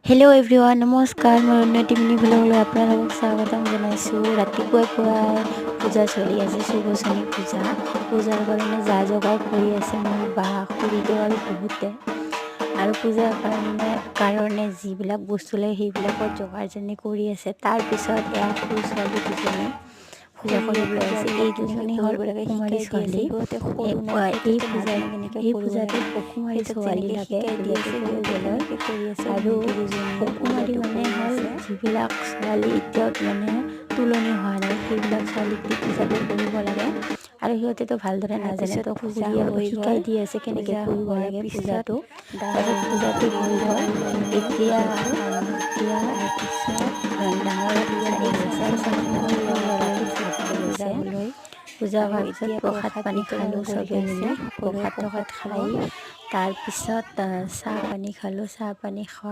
Hello' everyone, নমস্কাৰ। মই উন্নতিমণি ব্লগলৈ আপোনালোকক স্বাগতম জনাইছোঁ। ৰাতিপুৱাই পূজা চলি আছে, সুবচনী পূজাৰ কাৰণে যা যোগাৰ কৰি আছে মোৰ বা, খুৰীদেউ আৰু বহুতে। আৰু পূজাৰ কাৰণে যিবিলাক বস্তু লাগে সেইবিলাকৰ যোগাৰজনী কৰি আছে। তাৰপিছত এয়া সৰু ছোৱালী দুজনী পূজা কৰিবলৈ আছে। এই দুজনী হ'ল কুমাৰী ছোৱালী। এই পূজাটোত কুমাৰী ছোৱালী লাগে পূজাটো কৰিবলৈ। আৰু কুমাৰী মানে হ'ল যিবিলাক ছোৱালী এতিয়াও মানে তুলনি হোৱা নাই, সেইবিলাক ছোৱালীক দি পূজাটো কৰিব লাগে। আৰু সিহঁতেতো ভালদৰে নাজানে, তো খুৰীয়ে শিকাই দি আছে কেনেকৈ কৰিব লাগে পূজাটো। তাৰপিছত পূজাটো হৈ গ'ল। এতিয়া ডাঙৰ পূজা পূজা হোৱাৰ পিছত প্ৰসাদ পানী খালোঁ চবেই মিলি। প্ৰসাদ খাই তাৰপিছত চাহ পানী খালোঁ। চাহ পানী খোৱা